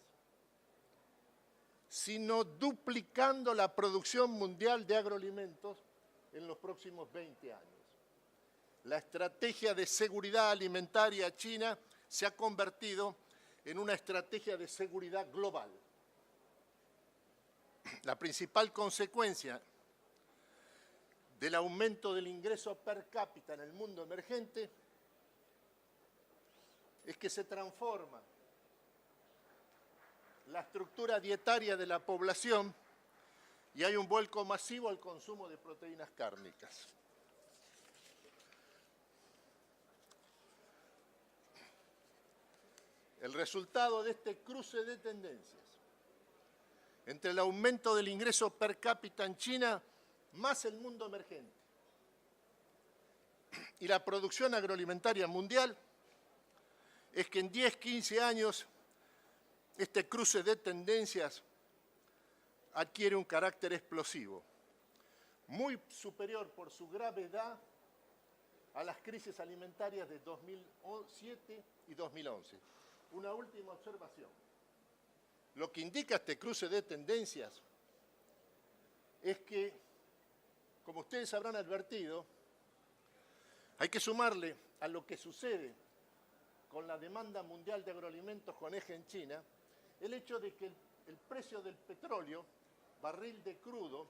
S4: sino duplicando la producción mundial de agroalimentos en los próximos 20 años. La estrategia de seguridad alimentaria china se ha convertido en una estrategia de seguridad global. La principal consecuencia del aumento del ingreso per cápita en el mundo emergente es que se transforma la estructura dietaria de la población y hay un vuelco masivo al consumo de proteínas cárnicas. El resultado de este cruce de tendencias entre el aumento del ingreso per cápita en China más el mundo emergente y la producción agroalimentaria mundial es que en 10-15 años este cruce de tendencias adquiere un carácter explosivo, muy superior por su gravedad a las crisis alimentarias de 2007 y 2011. Una última observación. Lo que indica este cruce de tendencias es que, como ustedes habrán advertido, hay que sumarle a lo que sucede con la demanda mundial de agroalimentos con eje en China, el hecho de que el precio del petróleo, barril de crudo,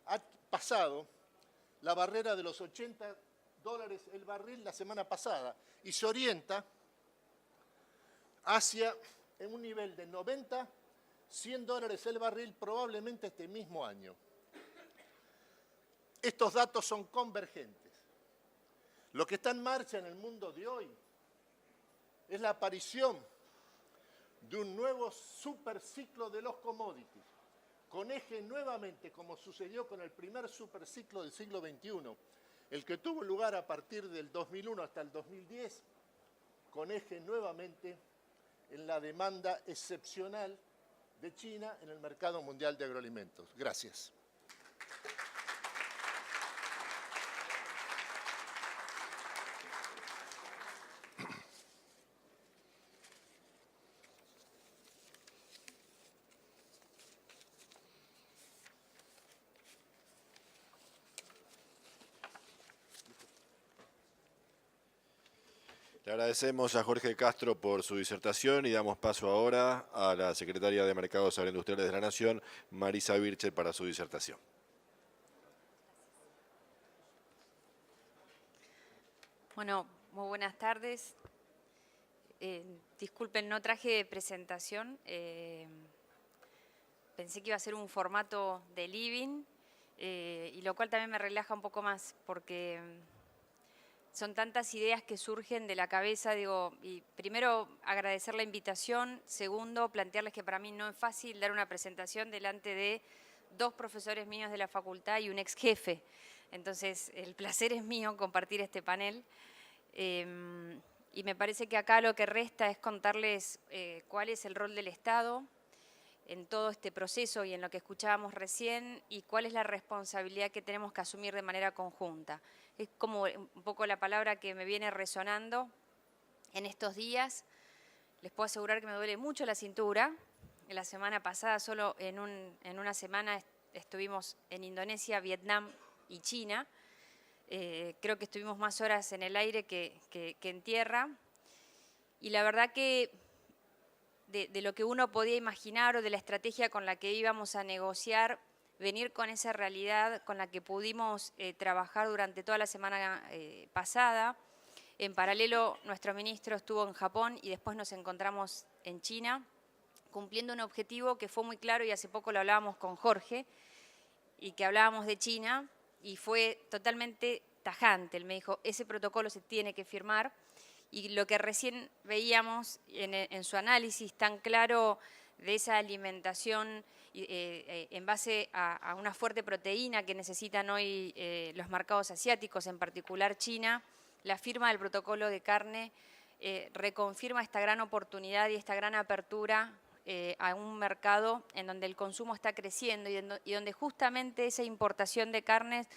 S4: ha pasado la barrera de los $80 el barril la semana pasada y se orienta hacia un nivel de 90, $100 el barril probablemente este mismo año. Estos datos son convergentes. Lo que está en marcha en el mundo de hoy es la aparición de un nuevo superciclo de los commodities, con eje nuevamente, como sucedió con el primer superciclo del siglo XXI, el que tuvo lugar a partir del 2001 hasta el 2010, con eje nuevamente en la demanda excepcional de China en el mercado mundial de agroalimentos. Gracias.
S3: Le agradecemos a Jorge Castro por su disertación y damos paso ahora a la secretaria de Mercados Agroindustriales de la Nación, Marisa Bircher, para su disertación.
S5: Bueno, muy buenas tardes. Disculpen, no traje presentación. Pensé que iba a ser un formato de living, y lo cual también me relaja un poco más, porque son tantas ideas que surgen de la cabeza, y primero agradecer la invitación, segundo plantearles que para mí no es fácil dar una presentación delante de 2 profesores míos de la facultad y un ex jefe. Entonces el placer es mío compartir este panel, y me parece que acá lo que resta es contarles cuál es el rol del Estado en todo este proceso y en lo que escuchábamos recién, y cuál es la responsabilidad que tenemos que asumir de manera conjunta. Es como un poco la palabra que me viene resonando en estos días. Les puedo asegurar que me duele mucho la cintura. La semana pasada, solo en una semana, estuvimos en Indonesia, Vietnam y China. Creo que estuvimos más horas en el aire que en tierra. Y la verdad que de lo que uno podía imaginar o de la estrategia con la que íbamos a negociar, venir con esa realidad con la que pudimos trabajar durante toda la semana pasada. En paralelo, nuestro ministro estuvo en Japón y después nos encontramos en China, cumpliendo un objetivo que fue muy claro y hace poco lo hablábamos con Jorge, y que hablábamos de China, y fue totalmente tajante. Él me dijo, ese protocolo se tiene que firmar, y lo que recién veíamos en su análisis tan claro de esa alimentación en base a una fuerte proteína que necesitan hoy los mercados asiáticos, en particular China, la firma del protocolo de carne reconfirma esta gran oportunidad y esta gran apertura a un mercado en donde el consumo está creciendo y donde justamente esa importación de carnes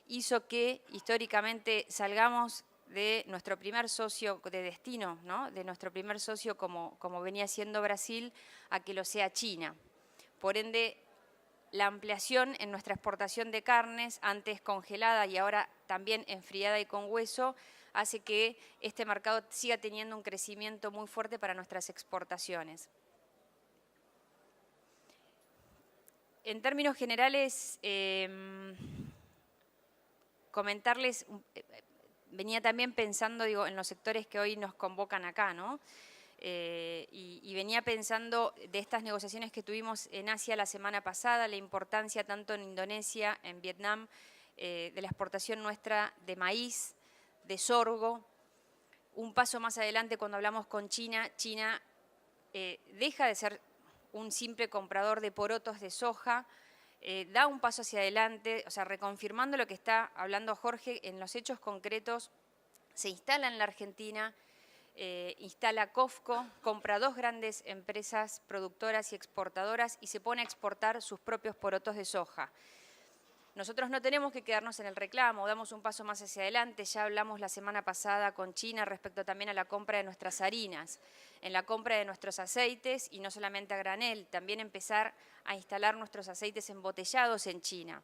S5: hizo que históricamente salgamos de nuestro primer socio de destino, ¿no? De nuestro primer socio como venía siendo Brasil, a que lo sea China. Por ende, la ampliación en nuestra exportación de carnes, antes congelada y ahora también enfriada y con hueso, hace que este mercado siga teniendo un crecimiento muy fuerte para nuestras exportaciones. En términos generales, comentarles, venía también pensando, digo, en los sectores que hoy nos convocan acá, ¿no? Y venía pensando de estas negociaciones que tuvimos en Asia la semana pasada, la importancia tanto en Indonesia, en Vietnam, de la exportación nuestra de maíz, de sorgo. Un paso más adelante cuando hablamos con China, China deja de ser un simple comprador de porotos de soja, da un paso hacia adelante, o sea, reconfirmando lo que está hablando Jorge, en los hechos concretos, se instala en la Argentina, instala COFCO, compra 2 grandes empresas productoras y exportadoras y se pone a exportar sus propios porotos de soja. Nosotros no tenemos que quedarnos en el reclamo, damos un paso más hacia adelante. Ya hablamos la semana pasada con China respecto también a la compra de nuestras harinas, en la compra de nuestros aceites y no solamente a granel, también empezar a instalar nuestros aceites embotellados en China.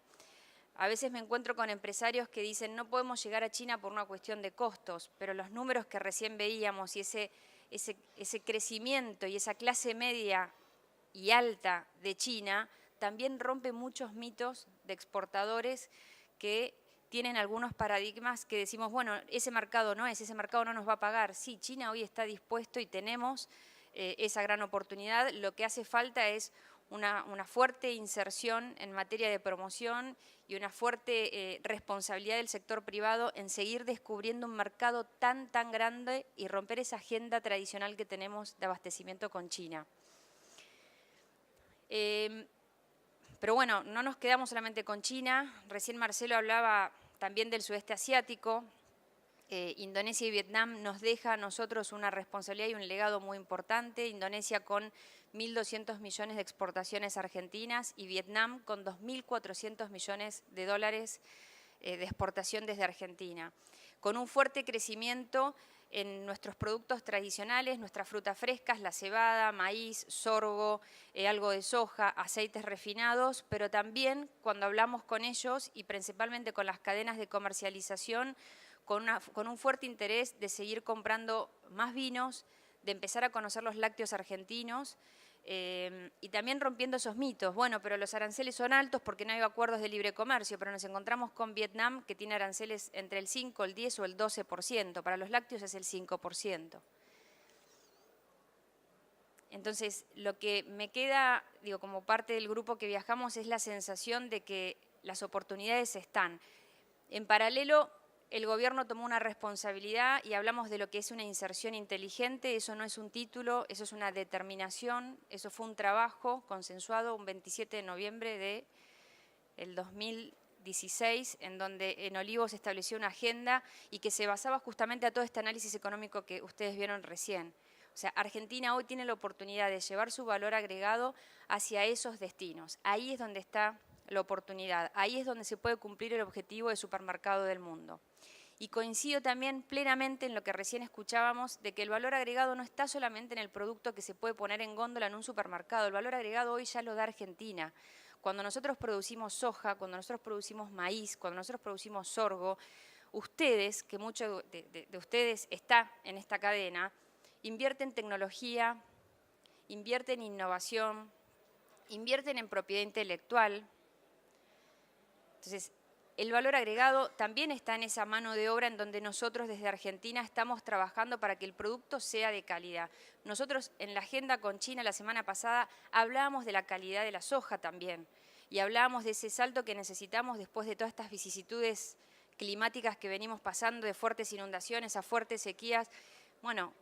S5: A veces me encuentro con empresarios que dicen no podemos llegar a China por una cuestión de costos, pero los números que recién veíamos y ese crecimiento y esa clase media y alta de China también rompe muchos mitos de exportadores que tienen algunos paradigmas que decimos, bueno, ese mercado no nos va a pagar. Sí, China hoy está dispuesto y tenemos esa gran oportunidad. Lo que hace falta es una fuerte inserción en materia de promoción y una fuerte responsabilidad del sector privado en seguir descubriendo un mercado tan grande y romper esa agenda tradicional que tenemos de abastecimiento con China. Pero bueno, no nos quedamos solamente con China. Recién Marcelo hablaba también del sudeste asiático. Indonesia y Vietnam nos deja a nosotros una responsabilidad y un legado muy importante. Indonesia con 1.200 millones de exportaciones argentinas y Vietnam con 2.400 millones de dólares de exportación desde Argentina. Con un fuerte crecimiento en nuestros productos tradicionales, nuestras frutas frescas, la cebada, maíz, sorgo, algo de soja, aceites refinados, pero también cuando hablamos con ellos y principalmente con las cadenas de comercialización, con un fuerte interés de seguir comprando más vinos, de empezar a conocer los lácteos argentinos y también rompiendo esos mitos. Bueno, pero los aranceles son altos porque no hay acuerdos de libre comercio, pero nos encontramos con Vietnam que tiene aranceles entre el 5, el 10 o el 12%. Para los lácteos es el 5%. Entonces, lo que me queda, digo, como parte del grupo que viajamos es la sensación de que las oportunidades están. En paralelo, el gobierno tomó una responsabilidad y hablamos de lo que es una inserción inteligente. Eso no es un título, eso es una determinación, eso fue un trabajo consensuado un 27 de noviembre del 2016, en donde en Olivos se estableció una agenda y que se basaba justamente a todo este análisis económico que ustedes vieron recién. O sea, Argentina hoy tiene la oportunidad de llevar su valor agregado hacia esos destinos. Ahí es donde está la oportunidad, ahí es donde se puede cumplir el objetivo de supermercado del mundo. Y coincido también plenamente en lo que recién escuchábamos, de que el valor agregado no está solamente en el producto que se puede poner en góndola en un supermercado. El valor agregado hoy ya lo da Argentina. Cuando nosotros producimos soja, cuando nosotros producimos maíz, cuando nosotros producimos sorgo, ustedes, que muchos de ustedes está en esta cadena, invierten en tecnología, invierten en innovación, invierten en propiedad intelectual. Entonces, el valor agregado también está en esa mano de obra en donde nosotros desde Argentina estamos trabajando para que el producto sea de calidad. Nosotros en la agenda con China la semana pasada hablábamos de la calidad de la soja también y hablábamos de ese salto que necesitamos después de todas estas vicisitudes climáticas que venimos pasando, de fuertes inundaciones a fuertes sequías. Bueno,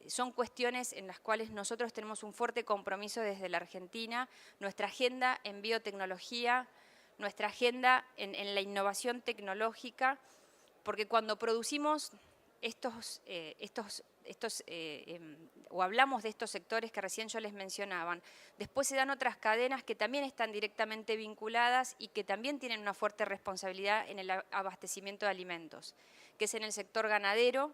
S5: son cuestiones en las cuales nosotros tenemos un fuerte compromiso desde la Argentina, nuestra agenda en biotecnología, nuestra agenda en la innovación tecnológica, porque cuando producimos o hablamos de estos sectores que recién yo les mencionaba, después se dan otras cadenas que también están directamente vinculadas y que también tienen una fuerte responsabilidad en el abastecimiento de alimentos, que es en el sector ganadero,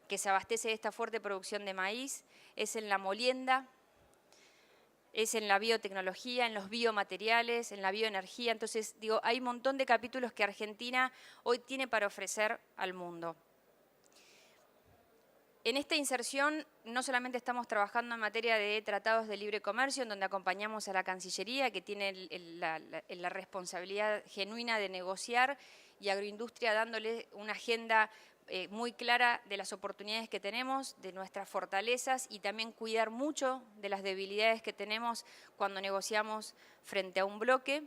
S5: que se abastece de esta fuerte producción de maíz, es en la molienda, es en la biotecnología, en los biomateriales, en la bioenergía. Entonces, digo, hay un montón de capítulos que Argentina hoy tiene para ofrecer al mundo. En esta inserción no solamente estamos trabajando en materia de tratados de libre comercio, en donde acompañamos a la Cancillería, que tiene la responsabilidad genuina de negociar, y agroindustria dándole una agenda muy clara de las oportunidades que tenemos, de nuestras fortalezas y también cuidar mucho de las debilidades que tenemos cuando negociamos frente a un bloque.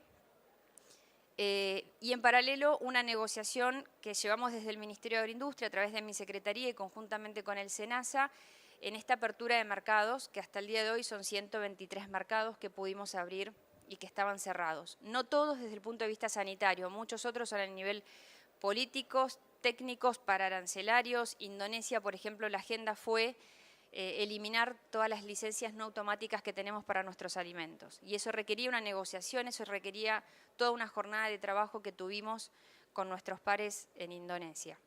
S5: Y en paralelo una negociación que llevamos desde el Ministerio de Agroindustria a través de mi secretaría y conjuntamente con el SENASA en esta apertura de mercados, que hasta el día de hoy son 123 mercados que pudimos abrir y que estaban cerrados. No todos desde el punto de vista sanitario, muchos otros son a nivel políticos, técnicos, pararancelarios. Indonesia, por ejemplo, la agenda fue eliminar todas las licencias no automáticas que tenemos para nuestros alimentos. Y eso requería una negociación, eso requería toda una jornada de trabajo que tuvimos con nuestros pares en Indonesia.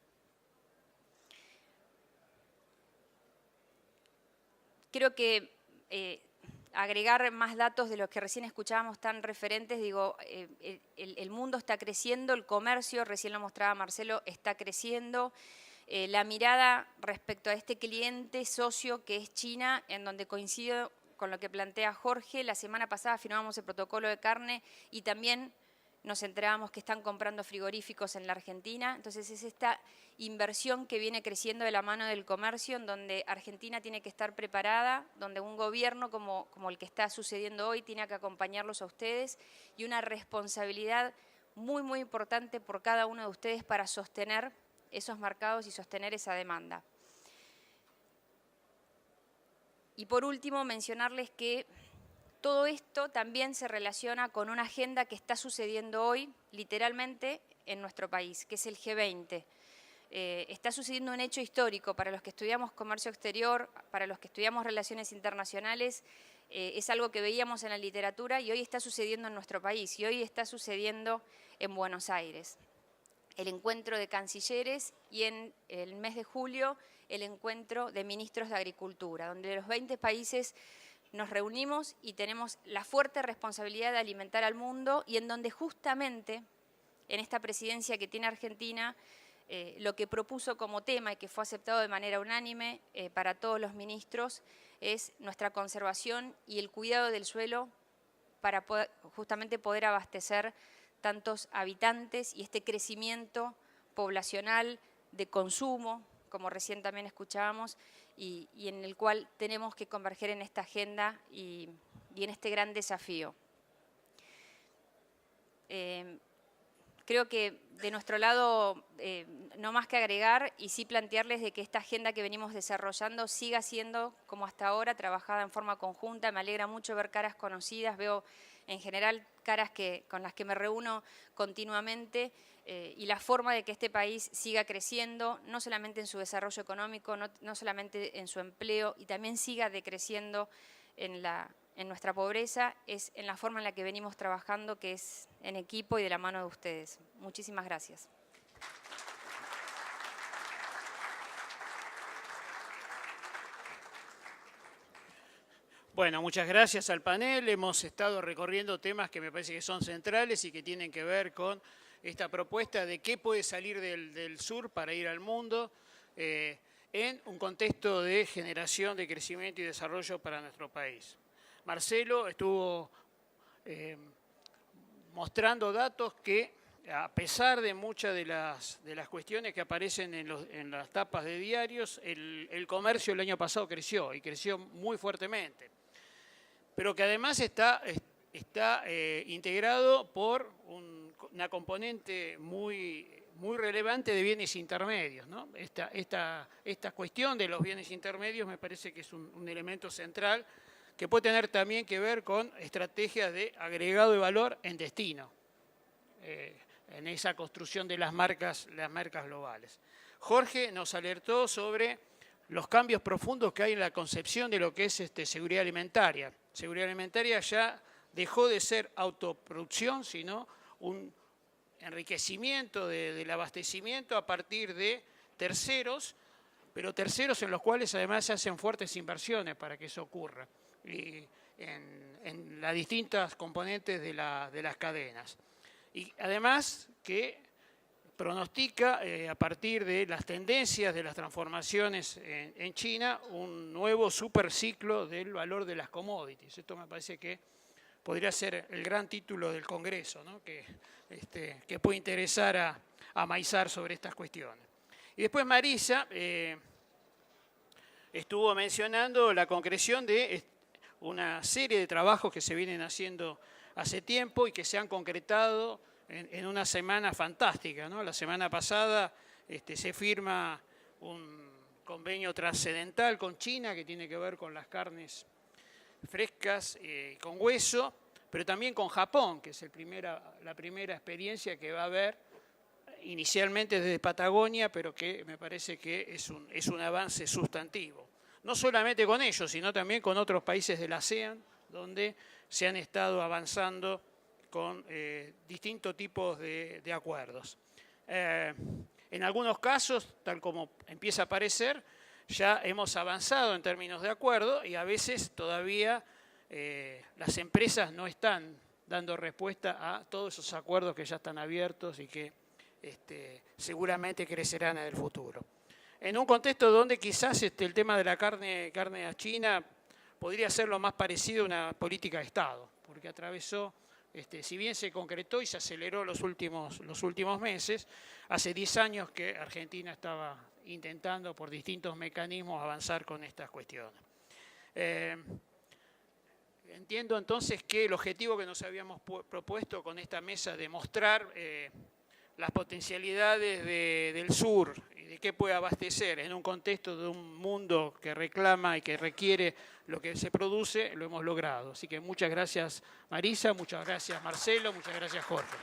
S5: Creo que agregar más datos de los que recién escuchábamos tan referentes, digo, el mundo está creciendo, el comercio, recién lo mostraba Marcelo, está creciendo. La mirada respecto a este cliente socio que es China, en donde coincido con lo que plantea Jorge, la semana pasada firmamos el protocolo de carne y también nos enterábamos que están comprando frigoríficos en la Argentina. Entonces es esta inversión que viene creciendo de la mano del comercio, en donde Argentina tiene que estar preparada, donde un gobierno como el que está sucediendo hoy tiene que acompañarlos a ustedes y una responsabilidad muy, muy importante por cada uno de ustedes para sostener esos mercados y sostener esa demanda. Y por último, mencionarles que todo esto también se relaciona con una agenda que está sucediendo hoy, literalmente, en nuestro país, que es el G20. Está sucediendo un hecho histórico para los que estudiamos comercio exterior, para los que estudiamos relaciones internacionales, es algo que veíamos en la literatura y hoy está sucediendo en nuestro país y hoy está sucediendo en Buenos Aires. El encuentro de cancilleres y en el mes de julio el encuentro de ministros de Agricultura, donde los 20 países nos reunimos y tenemos la fuerte responsabilidad de alimentar al mundo y en donde justamente en esta presidencia que tiene Argentina, lo que propuso como tema y que fue aceptado de manera unánime para todos los ministros es nuestra conservación y el cuidado del suelo para justamente poder abastecer tantos habitantes y este crecimiento poblacional de consumo, como recién también escuchábamos, y en el cual tenemos que converger en esta agenda y en este gran desafío. Creo que de nuestro lado no más que agregar y sí plantearles de que esta agenda que venimos desarrollando siga siendo como hasta ahora, trabajada en forma conjunta. Me alegra mucho ver caras conocidas, veo en general caras con las que me reúno continuamente y la forma de que este país siga creciendo, no solamente en su desarrollo económico, no solamente en su empleo, y también siga decreciendo en nuestra pobreza, es en la forma en la que venimos trabajando, que es en equipo y de la mano de ustedes. Muchísimas gracias.
S1: Bueno, muchas gracias al panel. Hemos estado recorriendo temas que me parece que son centrales y que tienen que ver con esta propuesta de qué puede salir del sur para ir al mundo en un contexto de generación de crecimiento y desarrollo para nuestro país. Marcelo estuvo mostrando datos que, a pesar de muchas de las cuestiones que aparecen en las tapas de diarios, el comercio el año pasado creció, y creció muy fuertemente. Pero que además está integrado por una componente muy relevante de bienes intermedios, ¿no? Esta cuestión de los bienes intermedios me parece que es un elemento central que puede tener también que ver con estrategias de agregado de valor en destino, en esa construcción de las marcas globales. Jorge nos alertó sobre los cambios profundos que hay en la concepción de lo que es seguridad alimentaria. Seguridad alimentaria ya dejó de ser autoproducción, sino un enriquecimiento del abastecimiento a partir de terceros, pero terceros en los cuales además se hacen fuertes inversiones para que eso ocurra, y en las distintas componentes de las cadenas. Y además que pronostica, a partir de las tendencias de las transformaciones en China, un nuevo superciclo del valor de las commodities. Esto me parece que podría ser el gran título del Congreso, ¿no? que puede interesar a Maizar sobre estas cuestiones. Y después Marisa estuvo mencionando la concreción de una serie de trabajos que se vienen haciendo hace tiempo y que se han concretado en una semana fantástica, ¿no? La semana pasada se firma un convenio trascendental con China que tiene que ver con las carnes frescas con hueso, pero también con Japón, que es la primera experiencia que va a haber inicialmente desde Patagonia, pero que me parece que es un avance sustantivo. No solamente con ellos, sino también con otros países del ASEAN, donde se han estado avanzando con distintos tipos de acuerdos. En algunos casos, tal como empieza a aparecer, ya hemos avanzado en términos de acuerdo y a veces todavía las empresas no están dando respuesta a todos esos acuerdos que ya están abiertos y que seguramente crecerán en el futuro. En un contexto donde quizás el tema de la carne a China podría ser lo más parecido a una política de Estado, porque atravesó, si bien se concretó y se aceleró los últimos meses, hace 10 años que Argentina estaba intentando por distintos mecanismos avanzar con estas cuestiones. Entiendo entonces que el objetivo que nos habíamos propuesto con esta mesa de mostrar las potencialidades del sur y de qué puede abastecer en un contexto de un mundo que reclama y que requiere lo que se produce, lo hemos logrado. Así que muchas gracias Marisa, muchas gracias Marcelo, muchas gracias Jorge.